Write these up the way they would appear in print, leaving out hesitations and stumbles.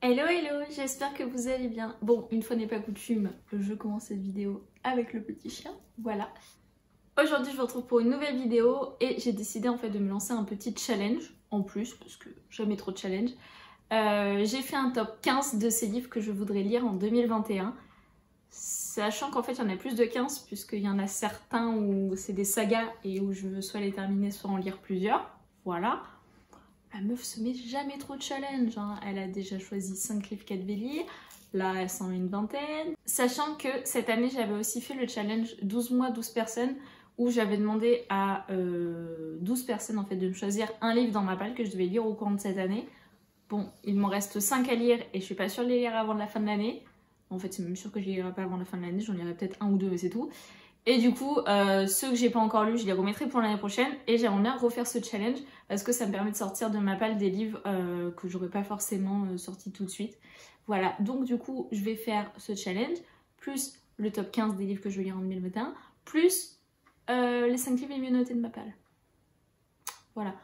Hello hello, j'espère que vous allez bien. Bon, une fois n'est pas coutume, je commence cette vidéo avec le petit chien, voilà. Aujourd'hui je vous retrouve pour une nouvelle vidéo et j'ai décidé en fait de me lancer un petit challenge en plus, parce que jamais trop de challenge. J'ai fait un top 15 de ces livres que je voudrais lire en 2021. Sachant qu'en fait il y en a plus de 15 puisqu'il y en a certains où c'est des sagas et où je veux soit les terminer soit en lire plusieurs, voilà. La meuf se met jamais trop de challenge, hein. Elle a déjà choisi 5 livres qu'elle devait lire, là elle s'en met une vingtaine. Sachant que cette année j'avais aussi fait le challenge 12 mois 12 personnes où j'avais demandé à 12 personnes en fait de me choisir un livre dans ma palle que je devais lire au cours de cette année. Bon, il m'en reste 5 à lire et je suis pas sûre de les lire avant la fin de l'année. En fait c'est même sûr que je les lirai pas avant la fin de l'année, j'en lirai peut-être un ou deux mais c'est tout. Et du coup, ceux que j'ai pas encore lus, je les remettrai pour l'année prochaine. Et j'aimerais bien refaire ce challenge parce que ça me permet de sortir de ma palle des livres que j'aurais pas forcément sortis tout de suite. Voilà, donc du coup, je vais faire ce challenge, plus le top 15 des livres que je vais lire en 2021, plus les 5 livres les mieux notés de ma palle. Voilà.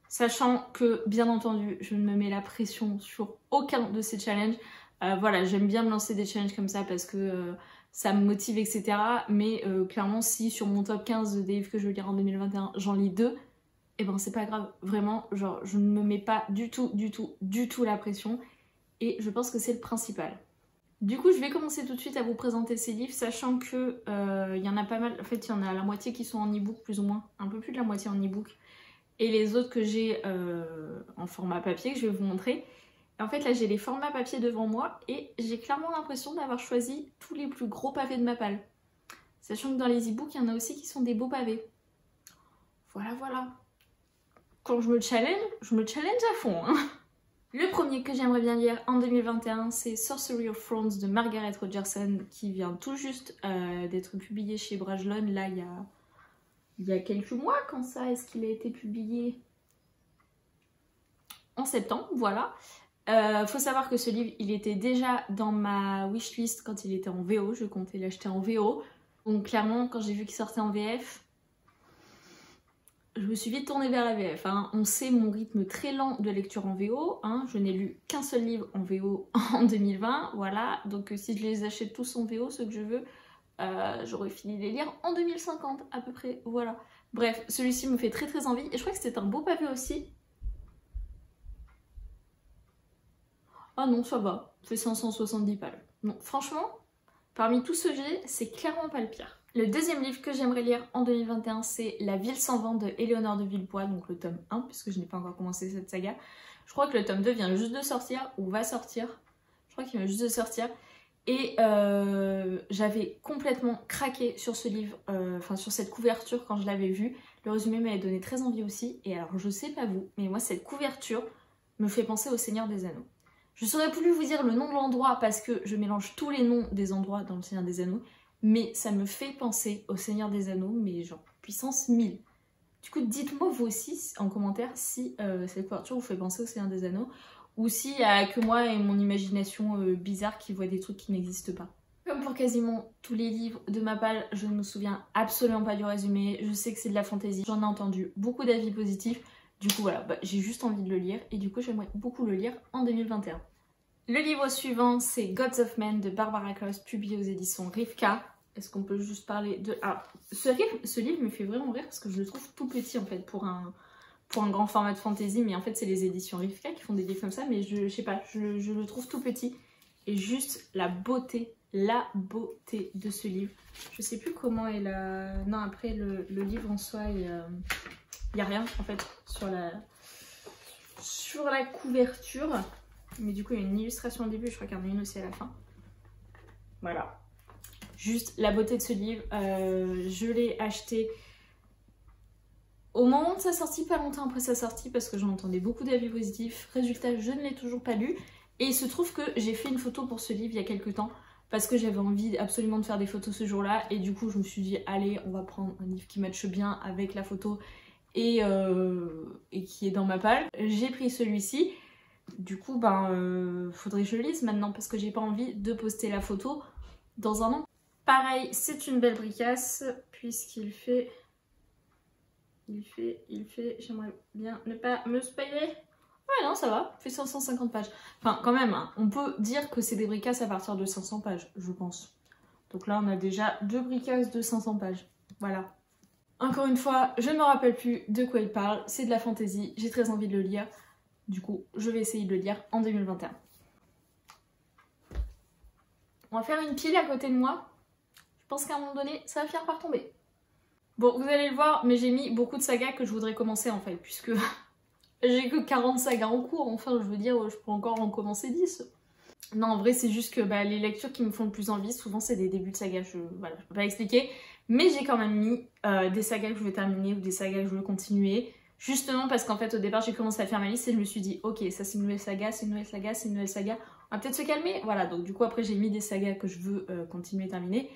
Sachant que, bien entendu, je ne me mets la pression sur aucun de ces challenges. Voilà, j'aime bien me lancer des challenges comme ça parce que ça me motive, etc. Mais clairement, si sur mon top 15 des livres que je veux lire en 2021, j'en lis 2, et ben c'est pas grave. Vraiment, genre, je ne me mets pas du tout la pression. Et je pense que c'est le principal. Du coup, je vais commencer tout de suite à vous présenter ces livres, sachant que il y en a pas mal. En fait, il y en a la moitié qui sont en e-book, plus ou moins. Un peu plus de la moitié en e-book. Et les autres que j'ai en format papier, que je vais vous montrer. En fait là j'ai les formats papier devant moi et j'ai clairement l'impression d'avoir choisi tous les plus gros pavés de ma palle. Sachant que dans les e-books il y en a aussi qui sont des beaux pavés. Voilà. Quand je me challenge à fond. Hein. Le premier que j'aimerais bien lire en 2021 c'est Sorcery of Thrones de Margaret Rogerson qui vient tout juste d'être publié chez Brajlon là il y a quelques mois. Quand ça est-ce qu'il a été publié? En septembre, voilà. Faut savoir que ce livre, il était déjà dans ma wishlist quand il était en VO. Je comptais l'acheter en VO. Donc clairement, quand j'ai vu qu'il sortait en VF, je me suis vite tournée vers la VF. Hein. On sait mon rythme très lent de lecture en VO. Hein. Je n'ai lu qu'un seul livre en VO en 2020. Voilà. Donc si je les achète tous en VO, ceux que je veux, j'aurais fini de les lire en 2050 à peu près. Voilà. Bref, celui-ci me fait très envie. Et je crois que c'est un beau pavé aussi. Ah non, ça va, c'est 570 balles. Non, franchement, parmi tous ceux que j'ai, c'est clairement pas le pire. Le deuxième livre que j'aimerais lire en 2021, c'est La ville sans vent de Éléonore de Villepoix, donc le tome 1, puisque je n'ai pas encore commencé cette saga. Je crois que le tome 2 vient juste de sortir, ou va sortir. Je crois qu'il vient juste de sortir. Et j'avais complètement craqué sur ce livre, enfin sur cette couverture quand je l'avais vu. Le résumé m'avait donné très envie aussi. Et alors, je sais pas vous, mais moi, cette couverture me fait penser au Seigneur des Anneaux. Je saurais plus vous dire le nom de l'endroit parce que je mélange tous les noms des endroits dans le Seigneur des Anneaux, mais ça me fait penser au Seigneur des Anneaux, mais genre puissance 1000. Du coup, dites-moi vous aussi en commentaire si cette couverture vous fait penser au Seigneur des Anneaux, ou s'il n'y a que moi et mon imagination bizarre qui voit des trucs qui n'existent pas. Comme pour quasiment tous les livres de ma palle, je ne me souviens absolument pas du résumé, je sais que c'est de la fantaisie, j'en ai entendu beaucoup d'avis positifs. Du coup voilà, j'ai juste envie de le lire et du coup j'aimerais beaucoup le lire en 2021. Le livre suivant c'est Gods of Men de Barbara Kloss, publié aux éditions Rivka. Est-ce qu'on peut juste parler de... Ah, ce livre me fait vraiment rire parce que je le trouve tout petit en fait pour un grand format de fantasy, mais en fait c'est les éditions Rivka qui font des livres comme ça, mais je sais pas, je le trouve tout petit. Et juste la beauté de ce livre. Je sais plus comment est la... Non, après le livre en soi, il y a rien en fait sur la couverture. Mais du coup il y a une illustration au début, je crois qu'il y en a une aussi à la fin. Voilà. Juste la beauté de ce livre. Je l'ai acheté au moment de sa sortie, pas longtemps après sa sortie, parce que j'en entendais beaucoup d'avis positifs. Résultat, je ne l'ai toujours pas lu. Et il se trouve que j'ai fait une photo pour ce livre il y a quelques temps, parce que j'avais envie absolument de faire des photos ce jour-là. Et du coup je me suis dit, allez, on va prendre un livre qui matche bien avec la photo et qui est dans ma palle. J'ai pris celui-ci. Du coup, faudrait que je le lise maintenant parce que j'ai pas envie de poster la photo dans un an. Pareil, c'est une belle bricasse puisqu'il fait... j'aimerais bien ne pas me spoiler. Ouais, non, ça va, fait 550 pages. Enfin, quand même, hein, on peut dire que c'est des bricasses à partir de 500 pages, je pense. Donc là, on a déjà 2 bricasses de 500 pages. Voilà. Encore une fois, je ne me rappelle plus de quoi il parle. C'est de la fantasy, j'ai très envie de le lire. Du coup, je vais essayer de le lire en 2021. On va faire une pile à côté de moi. Je pense qu'à un moment donné, ça va finir par tomber. Bon, vous allez le voir, mais j'ai mis beaucoup de sagas que je voudrais commencer en fait, puisque j'ai que 40 sagas en cours. Enfin, je veux dire, je peux encore en commencer 10. Non, en vrai, c'est juste que les lectures qui me font le plus envie, souvent, c'est des débuts de sagas. Voilà, je peux pas expliquer. Mais j'ai quand même mis des sagas que je veux terminer ou des sagas que je veux continuer. Justement parce qu'en fait, au départ, j'ai commencé à faire ma liste et je me suis dit, ok, ça c'est une nouvelle saga, c'est une nouvelle saga, c'est une nouvelle saga. On va peut-être se calmer. Voilà, donc du coup, après, j'ai mis des sagas que je veux continuer et terminer.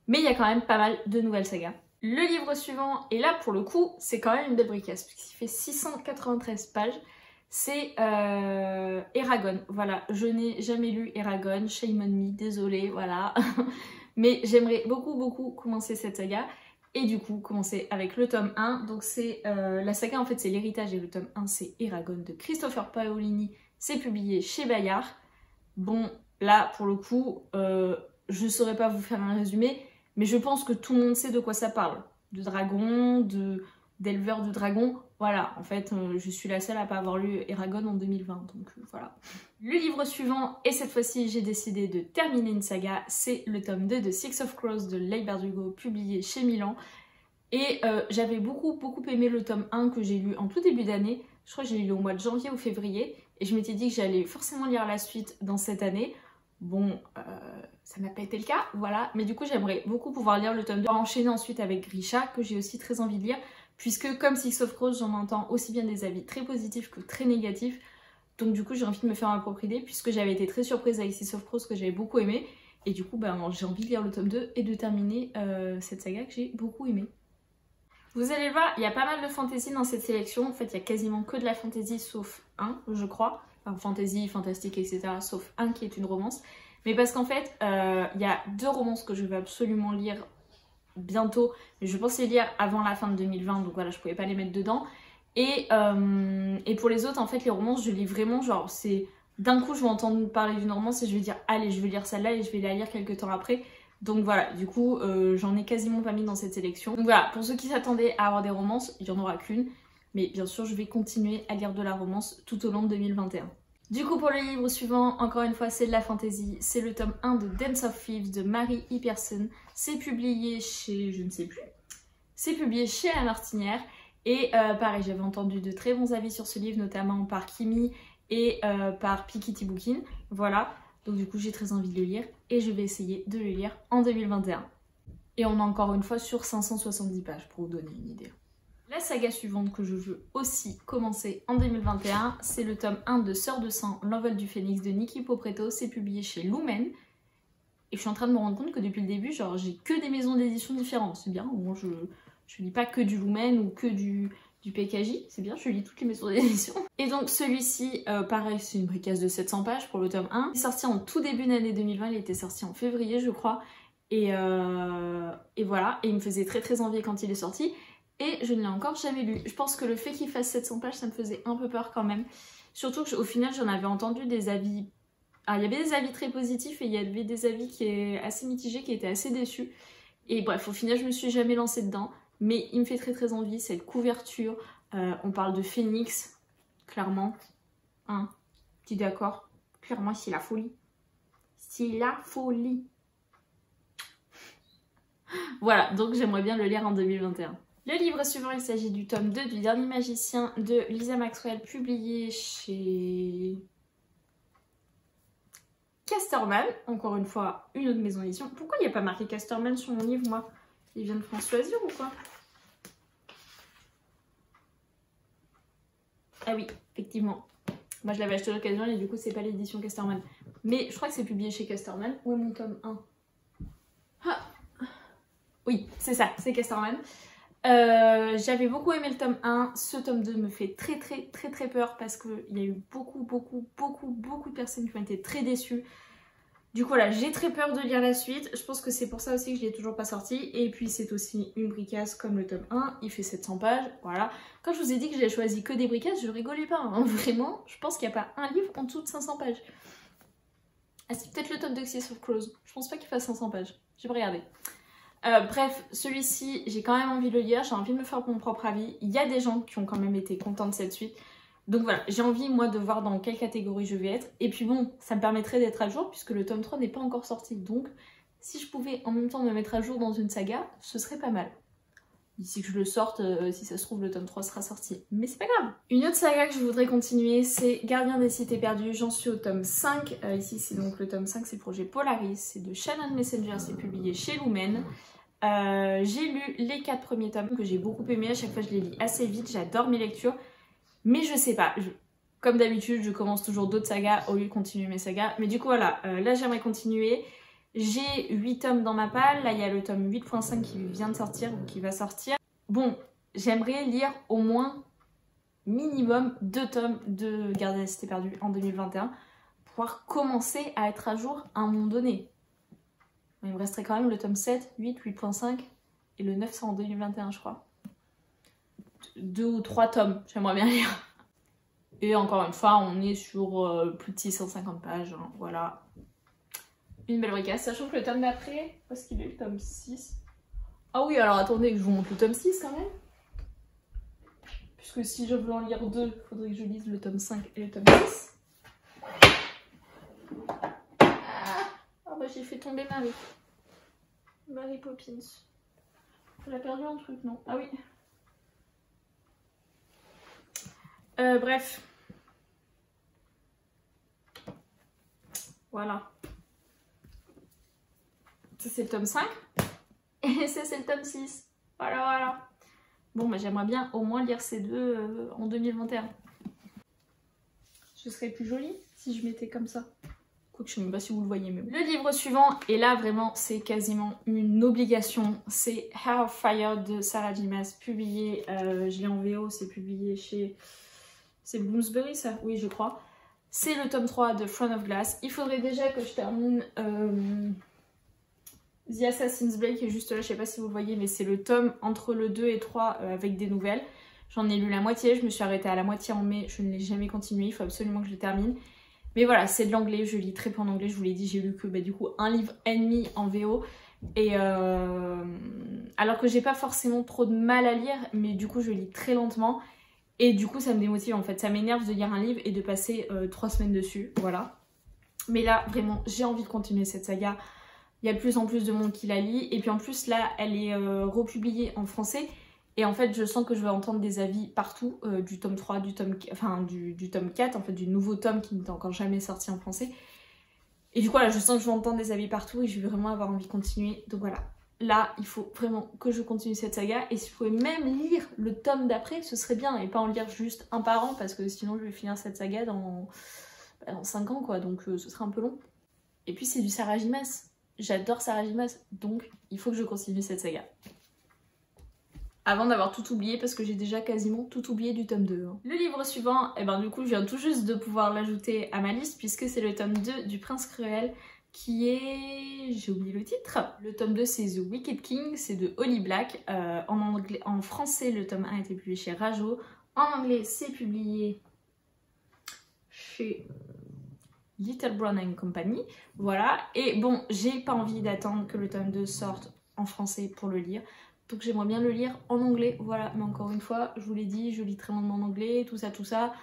Mais il y a quand même pas mal de nouvelles sagas. Le livre suivant, et là, pour le coup, c'est quand même une belle bricasse, puisqu'il fait 693 pages. C'est Eragon. Voilà, je n'ai jamais lu Eragon, shame on me, désolée, voilà. Mais j'aimerais beaucoup commencer cette saga. Et du coup, commencer avec le tome 1. Donc c'est la saga, en fait, c'est l'héritage. Et le tome 1, c'est Eragon de Christopher Paolini. C'est publié chez Bayard. Bon, là, pour le coup, je ne saurais pas vous faire un résumé. Mais je pense que tout le monde sait de quoi ça parle. De dragons, d'éleveurs de dragons. Voilà, en fait, je suis la seule à pas avoir lu Eragon en 2020, donc voilà. Le livre suivant, et cette fois-ci j'ai décidé de terminer une saga, c'est le tome 2 de Six of Crows de Leigh Bardugo, publié chez Milan. Et j'avais beaucoup aimé le tome 1 que j'ai lu en tout début d'année, je crois que j'ai lu au mois de janvier ou février, et je m'étais dit que j'allais forcément lire la suite dans cette année. Bon, ça n'a pas été le cas, voilà, mais du coup j'aimerais beaucoup pouvoir lire le tome 2, enchaîner ensuite avec Grisha, que j'ai aussi très envie de lire, puisque comme Six of Crows, j'en entends aussi bien des avis très positifs que très négatifs. Donc du coup j'ai envie de me faire ma propre idée, puisque j'avais été très surprise avec Six of Crows que j'avais beaucoup aimé. Et du coup j'ai envie de lire le tome 2 et de terminer cette saga que j'ai beaucoup aimée. Vous allez le voir, il y a pas mal de fantasy dans cette sélection. En fait, il y a quasiment que de la fantasy sauf un, je crois. Enfin, fantasy, fantastique, etc. Sauf un qui est une romance. Mais parce qu'en fait, il y a 2 romances que je veux absolument lire bientôt, mais je pense les lire avant la fin de 2020, donc voilà, je pouvais pas les mettre dedans. Et pour les autres, en fait, les romances, je lis vraiment, genre, c'est... D'un coup, je vais entendre parler d'une romance et je vais dire, allez, je vais lire celle-là et je vais la lire quelques temps après. Donc voilà, du coup, j'en ai quasiment pas mis dans cette sélection. Donc voilà, pour ceux qui s'attendaient à avoir des romances, il n'y en aura qu'une. Mais bien sûr, je vais continuer à lire de la romance tout au long de 2021. Du coup, pour le livre suivant, encore une fois, c'est de la fantasy. C'est le tome 1 de Dance of Thieves de Mary E. Pearson. C'est publié chez... je ne sais plus. C'est publié chez La Martinière. Et pareil, j'avais entendu de très bons avis sur ce livre, notamment par Kimi et par Piketty Bookin. Voilà, donc du coup, j'ai très envie de le lire. Et je vais essayer de le lire en 2021. Et on est encore une fois sur 570 pages, pour vous donner une idée. La saga suivante que je veux aussi commencer en 2021, c'est le tome 1 de Sœurs de sang, l'envol du phénix de Nikki Popretto. C'est publié chez Lumen. Et je suis en train de me rendre compte que depuis le début, genre, j'ai que des maisons d'édition différentes. C'est bien, bon, je lis pas que du Lumen ou que du PKJ. C'est bien, je lis toutes les maisons d'édition. Et donc celui-ci, pareil, c'est une bricasse de 700 pages pour le tome 1. Il est sorti en tout début d'année 2020, il était sorti en février, je crois. Et voilà, et il me faisait très envie quand il est sorti. Et je ne l'ai encore jamais lu. Je pense que le fait qu'il fasse 700 pages, ça me faisait un peu peur quand même. Surtout qu'au final, j'en avais entendu des avis... Alors, il y avait des avis très positifs et il y avait des avis qui étaient assez mitigés, qui étaient assez déçus. Et bref, au final, je me suis jamais lancée dedans. Mais il me fait très envie, cette couverture. On parle de phénix, clairement. Hein, petit d'accord. Clairement, c'est la folie. C'est la folie. Voilà, donc j'aimerais bien le lire en 2021. Le livre suivant, il s'agit du tome 2 du Dernier Magicien de Lisa Maxwell, publié chez Casterman. Encore une fois, une autre maison d'édition. Pourquoi il n'y a pas marqué Casterman sur mon livre, moi? Il vient de France Loisirs ou quoi? Ah oui, effectivement. Moi je l'avais acheté à l'occasion et du coup c'est pas l'édition Casterman. Mais je crois que c'est publié chez Casterman. Où est mon tome 1? Ah. Oui, c'est ça, c'est Casterman. J'avais beaucoup aimé le tome 1. Ce tome 2 me fait très peur parce qu'il y a eu beaucoup de personnes qui ont été très déçues. Du coup voilà, j'ai très peur de lire la suite. Je pense que c'est pour ça aussi que je l'ai toujours pas sorti. Et puis c'est aussi une bricasse comme le tome 1. Il fait 700 pages, voilà. Quand je vous ai dit que j'ai choisi que des bricasses, je rigolais pas. Hein. Vraiment, je pense qu'il n'y a pas un livre en dessous de 500 pages. Ah, c'est peut-être le tome de Xyz of Crows. Je pense pas qu'il fasse 500 pages. J'ai pas regardé. Bref, celui-ci, j'ai quand même envie de le lire. J'ai envie de me faire mon propre avis. Il y a des gens qui ont quand même été contents de cette suite. Donc voilà, j'ai envie moi de voir dans quelle catégorie je vais être. Et puis bon, ça me permettrait d'être à jour puisque le tome 3 n'est pas encore sorti. Donc si je pouvais en même temps me mettre à jour dans une saga, ce serait pas mal. D'ici que je le sorte, si ça se trouve le tome 3 sera sorti. Mais c'est pas grave. Une autre saga que je voudrais continuer, c'est Gardien des Cités Perdues. J'en suis au tome 5. Ici c'est donc le tome 5, c'est le projet Polaris. C'est de Shannon Messenger, c'est publié chez Lumen. J'ai lu les 4 premiers tomes que j'ai beaucoup aimé. À chaque fois je les lis assez vite, j'adore mes lectures. Mais je sais pas, comme d'habitude, je commence toujours d'autres sagas au lieu de continuer mes sagas. Mais du coup, voilà, là j'aimerais continuer. J'ai 8 tomes dans ma palle. Là, il y a le tome 8.5 qui vient de sortir ou qui va sortir. Bon, j'aimerais lire au moins minimum 2 tomes de Gardien des Cités Perdues en 2021 pour pouvoir commencer à être à jour à un moment donné. Il me resterait quand même le tome 7, 8, 8.5 et le 900 en 2021, je crois. 2 ou 3 tomes, j'aimerais bien lire. Et encore une fois, on est sur plus de 650 pages, hein, voilà. Une belle bricasse, sachant que le tome d'après, où est-ce qu'il est le tome 6? Ah oui, alors attendez que je vous montre le tome 6 quand même. Puisque si je veux en lire 2, il faudrait que je lise le tome 5 et le tome 6. Ah bah j'ai fait tomber Marie. Mary Poppins. Elle a perdu un truc, non? Ah oui. Bref. Voilà. Ça c'est le tome 5. Et ça c'est le tome 6. Voilà, voilà. Bon, bah j'aimerais bien au moins lire ces deux en 2021. Je serais plus jolie si je mettais comme ça. Quoique je sais même pas si vous le voyez même. Le livre suivant, et là vraiment c'est quasiment une obligation, c'est Heart of Fire de Sarah J. Maas, publié, je l'ai en VO, c'est publié chez... C'est Bloomsbury ça? Oui je crois. C'est le tome 3 de Throne of Glass. Il faudrait déjà que je termine The Assassin's Blade qui est juste là, je sais pas si vous le voyez, mais c'est le tome entre le 2 et 3 avec des nouvelles. J'en ai lu la moitié, je me suis arrêtée à la moitié en mai, je ne l'ai jamais continué, il faut absolument que je le termine. Mais voilà, c'est de l'anglais, je lis très peu en anglais, je vous l'ai dit, j'ai lu que du coup un livre et demi en VO. Et alors que j'ai pas forcément trop de mal à lire, mais du coup je lis très lentement. Et du coup ça me démotive en fait, ça m'énerve de lire un livre et de passer 3 semaines dessus, voilà. Mais là vraiment j'ai envie de continuer cette saga, il y a de plus en plus de monde qui la lit. Et puis en plus là elle est republiée en français. Et en fait je sens que je vais entendre des avis partout, du tome 3, du tome 4, en fait du nouveau tome qui n'est encore jamais sorti en français. Et du coup là je sens que je vais entendre des avis partout et je vais vraiment avoir envie de continuer, donc voilà. Là, il faut vraiment que je continue cette saga. Et si je pouvais même lire le tome d'après, ce serait bien. Et pas en lire juste un par an, parce que sinon je vais finir cette saga dans 5 ans, quoi. Donc ce serait un peu long. Et puis c'est du Sarah J. Maas. J'adore Sarah J. Maas. Donc il faut que je continue cette saga. Avant d'avoir tout oublié, parce que j'ai déjà quasiment tout oublié du tome 2. Hein. Le livre suivant, et ben du coup je viens tout juste de pouvoir l'ajouter à ma liste, puisque c'est le tome 2 du Prince Cruel, qui est... j'ai oublié le titre. Le tome 2 c'est The Wicked King, c'est de Holly Black. En français le tome 1 a été publié chez Rajo. En anglais c'est publié chez Little Brown and Company. Voilà, et bon j'ai pas envie d'attendre que le tome 2 sorte en français pour le lire. Donc j'aimerais bien le lire en anglais, voilà. Mais encore une fois, je vous l'ai dit, je lis très lentement en anglais, tout ça, tout ça.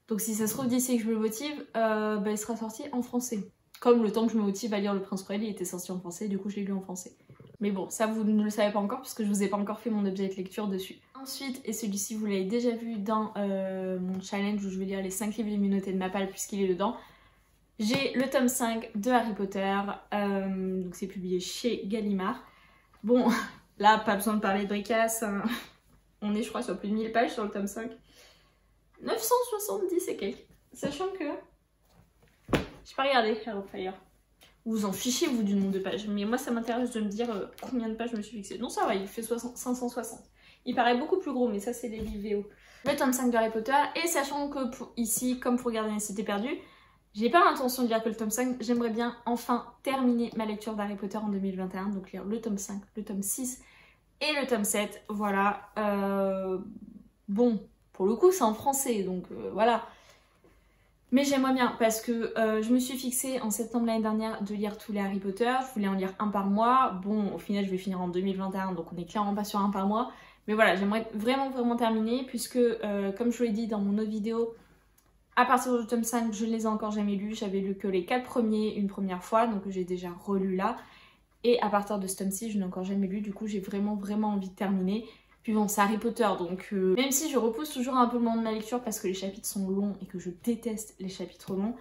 Donc si ça se trouve d'ici que je me motive, il sera sorti en français. Comme le temps que je me motive à lire Le Prince Cruel, il était sorti en français, du coup je l'ai lu en français. Mais bon, ça vous ne le savez pas encore, parce que je vous ai pas encore fait mon objet de lecture dessus. Ensuite, et celui-ci vous l'avez déjà vu dans mon challenge où je vais lire les 5 livres immunautés de ma palle puisqu'il est dedans. J'ai le tome 5 de Harry Potter, donc c'est publié chez Gallimard. Bon, là pas besoin de parler de bricasse, hein. On est je crois sur plus de 1000 pages sur le tome 5. 970 et quelques, sachant que... j'ai pas regardé Heart of Fire. Vous en fichez vous du nombre de pages, mais moi ça m'intéresse de me dire combien de pages je me suis fixée. Non ça va, il fait 560. Il paraît beaucoup plus gros, mais ça c'est les livres VO. Le tome 5 de Harry Potter, et sachant que ici, comme pour Gardien des Cités Perdues, J'ai pas l'intention de lire que le tome 5, j'aimerais bien enfin terminer ma lecture d'Harry Potter en 2021, donc lire le tome 5, le tome 6 et le tome 7, voilà. Bon, pour le coup c'est en français, donc voilà. Mais j'aimerais bien parce que je me suis fixée en septembre l'année dernière de lire tous les Harry Potter, je voulais en lire un par mois. Bon, au final je vais finir en 2021, donc on est clairement pas sur un par mois. Mais voilà, j'aimerais vraiment terminer puisque comme je vous l'ai dit dans mon autre vidéo, à partir du tome 5, je ne les ai encore jamais lus. J'avais lu que les 4 premiers une première fois, donc j'ai déjà relu là. Et à partir de ce tome 6, je n'ai encore jamais lu, du coup j'ai vraiment envie de terminer. Puis bon, c'est Harry Potter, donc même si je repousse toujours un peu le moment de ma lecture parce que les chapitres sont longs et que je déteste les chapitres longs,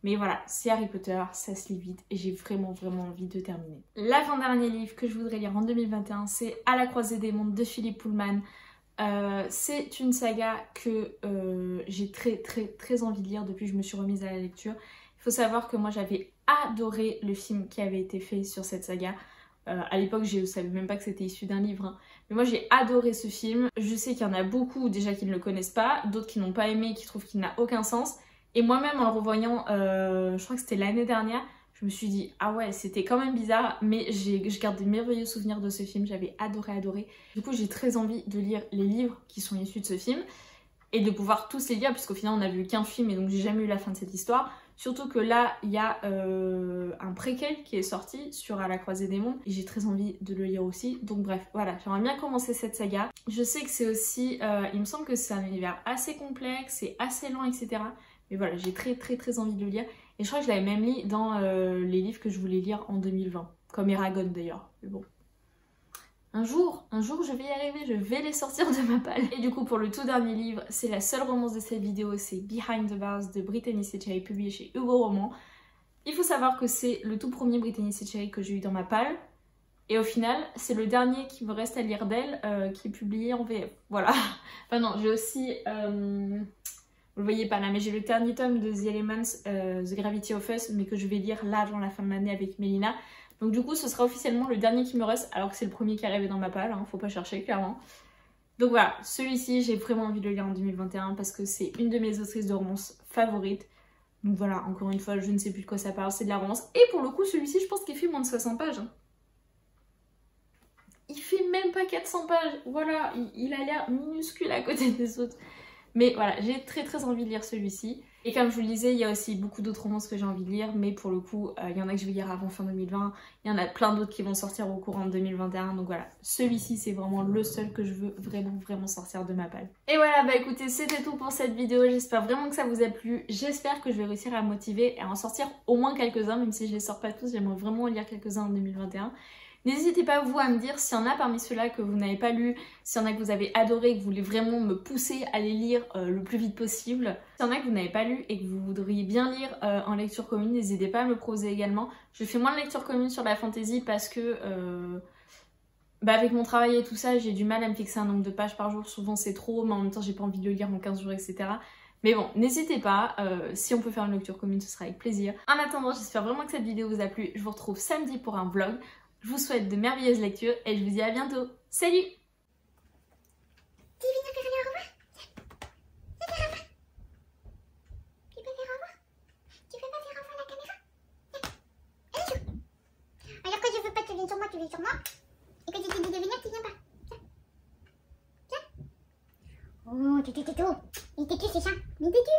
mais voilà, c'est Harry Potter, ça se lit vite et j'ai vraiment envie de terminer. L'avant-dernier livre que je voudrais lire en 2021, c'est À la croisée des mondes de Philippe Pullman. C'est une saga que j'ai très envie de lire depuis que je me suis remise à la lecture. Il faut savoir que moi j'avais adoré le film qui avait été fait sur cette saga. À l'époque je ne savais même pas que c'était issu d'un livre, hein. Mais moi j'ai adoré ce film. Je sais qu'il y en a beaucoup déjà qui ne le connaissent pas, d'autres qui n'ont pas aimé, qui trouvent qu'il n'a aucun sens. Et moi-même en le revoyant, je crois que c'était l'année dernière, je me suis dit ah ouais c'était quand même bizarre, mais je garde de merveilleux souvenirs de ce film, j'avais adoré. Du coup j'ai très envie de lire les livres qui sont issus de ce film et de pouvoir tous les lire puisqu'au final on a vu qu'un film et donc j'ai jamais eu la fin de cette histoire. Surtout que là il y a un préquel qui est sorti sur À la croisée des mondes et j'ai très envie de le lire aussi. Donc bref voilà, j'aimerais bien commencer cette saga. Je sais que c'est aussi, il me semble que c'est un univers assez complexe, c'est assez lent etc. Mais voilà, j'ai très envie de le lire. Et je crois que je l'avais même lu dans les livres que je voulais lire en 2020. Comme Eragon d'ailleurs. Mais bon. Un jour, je vais y arriver, je vais les sortir de ma palle. Et du coup, pour le tout dernier livre, c'est la seule romance de cette vidéo, c'est Behind the Bars de Brittany Setcheri, publié chez Hugo Roman. Il faut savoir que c'est le tout premier Brittany Setcheri que j'ai eu dans ma palle. Et au final, c'est le dernier qui me reste à lire d'elle, qui est publié en VF. Voilà. Enfin non, j'ai aussi... Vous le voyez pas là, mais j'ai le dernier tome de The Elements, The Gravity of Us, mais que je vais lire là avant la fin de l'année avec Mélina. Donc du coup, ce sera officiellement le dernier qui me reste, alors que c'est le premier qui est arrivé dans ma palle, hein, faut pas chercher clairement. Donc voilà, celui-ci, j'ai vraiment envie de le lire en 2021 parce que c'est une de mes autrices de romance favorites. Donc voilà, encore une fois, je ne sais plus de quoi ça parle, c'est de la romance. Et pour le coup, celui-ci, je pense qu'il fait moins de 60 pages. Hein. Il fait même pas 400 pages, voilà, il a l'air minuscule à côté des autres. Mais voilà, j'ai très envie de lire celui-ci. Et comme je vous le disais, il y a aussi beaucoup d'autres romances que j'ai envie de lire. Mais pour le coup, il y en a que je vais lire avant fin 2020. Il y en a plein d'autres qui vont sortir au courant de 2021. Donc voilà, celui-ci c'est vraiment le seul que je veux vraiment sortir de ma palle. Et voilà, bah écoutez, c'était tout pour cette vidéo. J'espère vraiment que ça vous a plu. J'espère que je vais réussir à me motiver et à en sortir au moins quelques-uns. Même si je les sors pas tous, j'aimerais vraiment en lire quelques-uns en 2021. N'hésitez pas vous à me dire s'il y en a parmi ceux-là que vous n'avez pas lu, s'il y en a que vous avez adoré, que vous voulez vraiment me pousser à les lire le plus vite possible. S'il y en a que vous n'avez pas lu et que vous voudriez bien lire en lecture commune, n'hésitez pas à me le proposer également. Je fais moins de lecture commune sur la fantasy parce que avec mon travail et tout ça, j'ai du mal à me fixer un nombre de pages par jour. Souvent c'est trop, mais en même temps j'ai pas envie de le lire en 15 jours, etc. Mais bon, n'hésitez pas, si on peut faire une lecture commune, ce sera avec plaisir. En attendant, j'espère vraiment que cette vidéo vous a plu. Je vous retrouve samedi pour un vlog. Je vous souhaite de merveilleuses lectures et je vous dis à bientôt. Salut! Tu veux dire au revoir? Viens faire au revoir. Tu peux faire au revoir? Tu peux pas faire au revoir la caméra? Allez, joue. Alors que je veux pas que tu viennes sur moi, tu viens sur moi. Et que tu te dis de venir, tu viens pas. Viens. Viens. Oh, tu t'es tout. Il était tu, c'est ça? Mais t'es tu.